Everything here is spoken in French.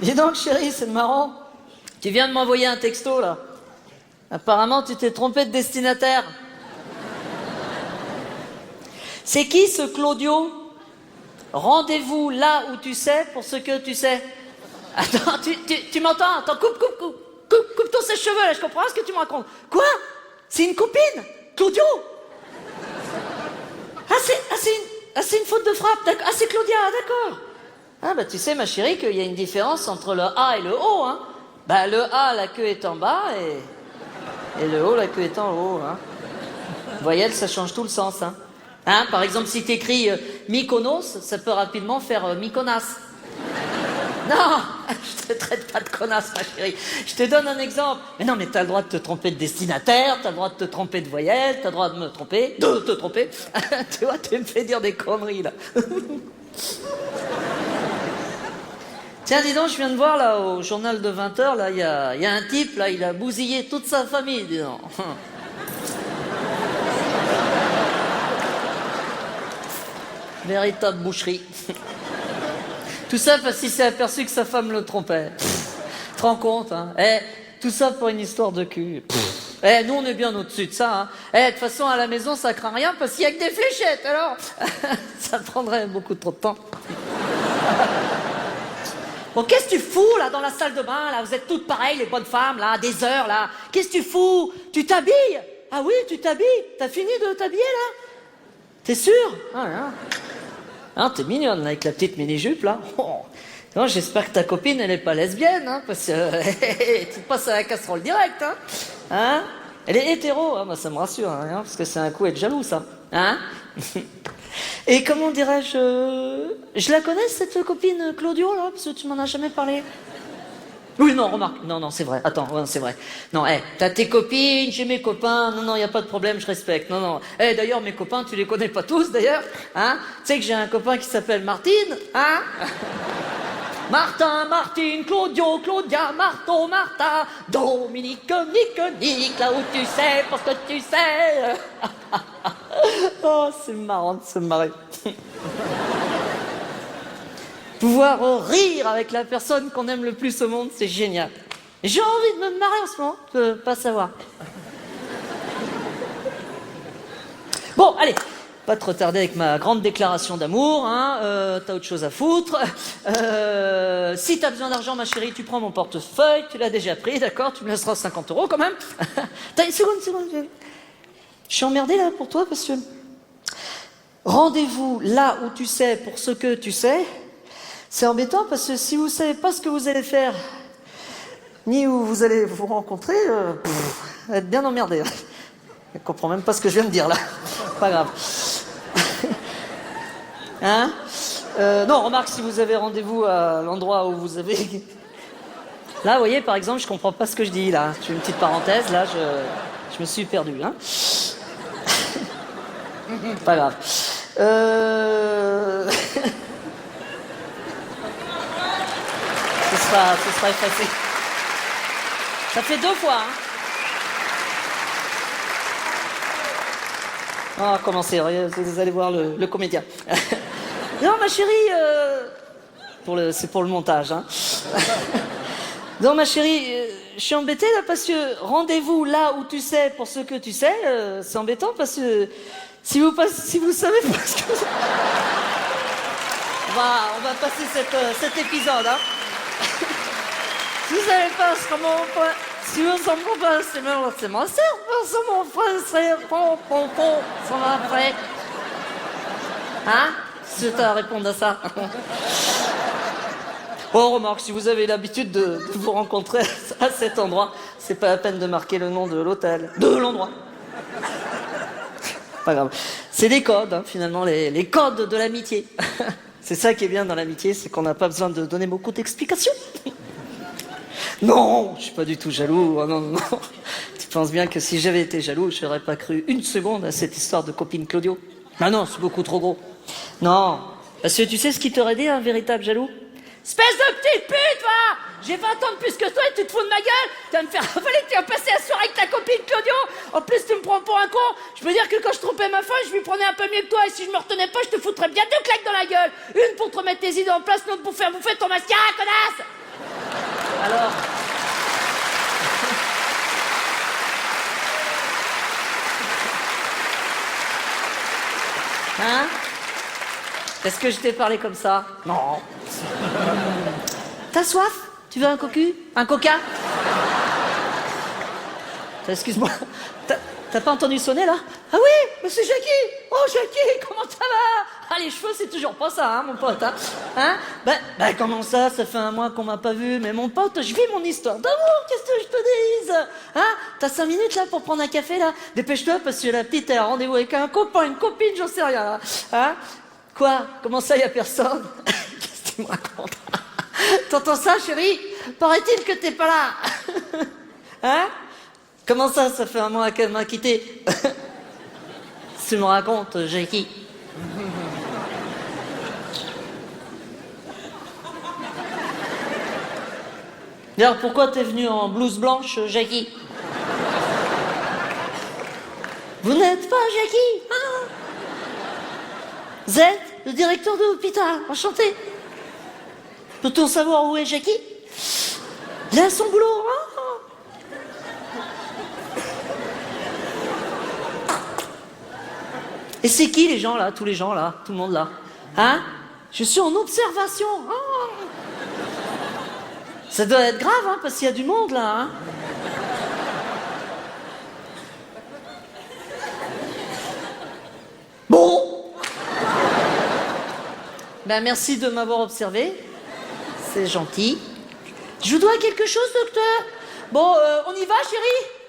Dis donc, chérie, c'est marrant. Tu viens de m'envoyer un texto, là. Apparemment, tu t'es trompé de destinataire. C'est qui, ce Claudio? Rendez-vous là où tu sais pour ce que tu sais. Attends, tu m'entends? Attends, coupe ton sèche-cheveux, là, je comprends ce que tu me racontes. Quoi? C'est une copine? Claudio? C'est une faute de frappe, d'accord. Ah, c'est Claudia, d'accord. Ah, bah, tu sais, ma chérie, qu'il y a une différence entre le A et le O, hein. Bah, le A, la queue est en bas, et le O, la queue est en haut, hein. Voyelle, ça change tout le sens, hein. Hein, par exemple, si t'écris Mykonos, ça peut rapidement faire Mykonas. Non, je te traite pas de connasse, ma chérie. Je te donne un exemple. Mais non, mais t'as le droit de te tromper de destinataire, t'as le droit de te tromper de voyelle, t'as le droit de te tromper. Tu vois, tu me fais dire des conneries, là. Tiens, dis donc, je viens de voir, là, au journal de 20h, là, il y a un type, là, il a bousillé toute sa famille, dis donc. Véritable boucherie. Tout ça parce qu'il s'est aperçu que sa femme le trompait. Tu te rends compte, hein? Tout ça pour une histoire de cul. Nous, on est bien au-dessus de ça, hein. De toute façon, à la maison, ça craint rien parce qu'il y a que des fléchettes, alors ça prendrait beaucoup trop de temps. Bon, qu'est-ce que tu fous, là, dans la salle de bain, là? Vous êtes toutes pareilles, les bonnes femmes, là, des heures, là. Qu'est-ce que tu fous? Tu t'habilles? Ah oui, tu t'habilles? T'as fini de t'habiller, là? T'es sûr? Ah, hein. Hein, t'es mignonne, là, avec la petite mini-jupe, là. Oh. Non, j'espère que ta copine, elle est pas lesbienne, hein, parce que tu te passes à la casserole direct, hein. Hein? Elle est hétéro, hein, bah, ça me rassure, hein, parce que c'est un coup être jaloux, ça. Hein? Et comment dirais-je... Je la connais, cette copine Claudio, là, parce que tu m'en as jamais parlé. Oui, non, remarque. Non, c'est vrai. Attends, ouais, c'est vrai. Non, t'as tes copines, j'ai mes copains. Non, y a pas de problème, je respecte. Non. D'ailleurs, mes copains, tu les connais pas tous, d'ailleurs. Hein? Tu sais que j'ai un copain qui s'appelle Martine, hein? Martin, Martine, Claudio, Claudia, Marteau, Martha, Dominique, Nick, là où tu sais, parce que tu sais. Oh, c'est marrant de se marrer. Pouvoir rire avec la personne qu'on aime le plus au monde, c'est génial. J'ai envie de me marrer en ce moment, je peux pas savoir. Bon, allez, pas trop tarder avec ma grande déclaration d'amour, hein, t'as autre chose à foutre. Si t'as besoin d'argent, ma chérie, tu prends mon portefeuille, tu l'as déjà pris, d'accord, tu me laisseras 50 € quand même. T'as une seconde. Je suis emmerdée là pour toi parce que... Rendez-vous là où tu sais pour ce que tu sais. C'est embêtant parce que si vous savez pas ce que vous allez faire, ni où vous allez vous rencontrer, vous êtes bien emmerdé. Je comprends même pas ce que je viens de dire là. Pas grave. Hein? Non, remarque, si vous avez rendez-vous à l'endroit où vous avez... Là, vous voyez, par exemple, je comprends pas ce que je dis là. Je fais une petite parenthèse, là, je me suis perdu. Hein? Pas grave. Ce sera effacé. Ça fait 2 fois, hein. On va commencer, vous allez voir le comédien. Non, ma chérie, c'est pour le montage, hein. Non, ma chérie, je suis embêtée là parce que rendez-vous là où tu sais pour ce que tu sais, c'est embêtant parce que si vous savez pas ce que... On va passer cet épisode, hein. Si vous savez pas ce comment... Si vous en comprenez pas, c'est mon cerveau, c'est mon frère, ça va après. Hein? Si tu as à répondre à ça. Bon, remarque, si vous avez l'habitude de vous rencontrer à cet endroit, c'est pas la peine de marquer le nom de l'hôtel, de l'endroit. Pas grave. C'est des codes, hein, finalement, les codes de l'amitié. C'est ça qui est bien dans l'amitié, c'est qu'on n'a pas besoin de donner beaucoup d'explications. Non, je suis pas du tout jaloux. Oh, non. Tu penses bien que si j'avais été jaloux, je n'aurais pas cru une seconde à cette histoire de copine Claudio. Ah non, c'est beaucoup trop gros. Non, parce que tu sais ce qui t'aurait dit un véritable jaloux? Espèce de petite pute, va! J'ai 20 ans de plus que toi et tu te fous de ma gueule. Tu vas me faire avaler, tu vas passer la soirée avec ta copine Claudio. En plus, tu me prends pour un con. Je peux dire que quand je trompais ma femme, je lui prenais un peu mieux que toi. Et si je me retenais pas, je te foutrais bien 2 claques dans la gueule. Une pour te remettre tes idées en place, l'autre pour faire bouffer ton mascara, connasse! Alors... Hein? Est-ce que je t'ai parlé comme ça? Non. T'as soif? Tu veux un cocu? Un coca? Excuse-moi, t'as pas entendu sonner là? Ah oui, mais c'est Jackie! Oh Jackie, comment ça va? Ah les cheveux c'est toujours pas ça, hein, mon pote, hein? Ben comment ça? Ça fait un mois qu'on m'a pas vu, mais mon pote, je vis mon histoire d'amour, qu'est-ce que je te dise? Hein? T'as 5 minutes là pour prendre un café là? Dépêche-toi parce que la petite elle a rendez-vous avec un copain, une copine, j'en sais rien là. Hein? Quoi? Comment ça y a personne? Qu'est-ce que tu me racontes? T'entends ça chérie? Paraît-il que t'es pas là. Hein? Comment ça fait un mois qu'elle m'a quitté? Tu me racontes, Jackie. D'ailleurs, pourquoi t'es venu en blouse blanche, Jackie? Vous n'êtes pas Jackie, hein? Vous êtes le directeur de l'hôpital, enchanté. Peut-on savoir où est Jackie? Il a son boulot, hein? Et c'est qui les gens là, tous les gens là, tout le monde là? Hein? Je suis en observation. Oh. Ça doit être grave, hein, parce qu'il y a du monde là, hein? Bon. Ben merci de m'avoir observé. C'est gentil. Je vous dois quelque chose, docteur? Bon, on y va, chérie?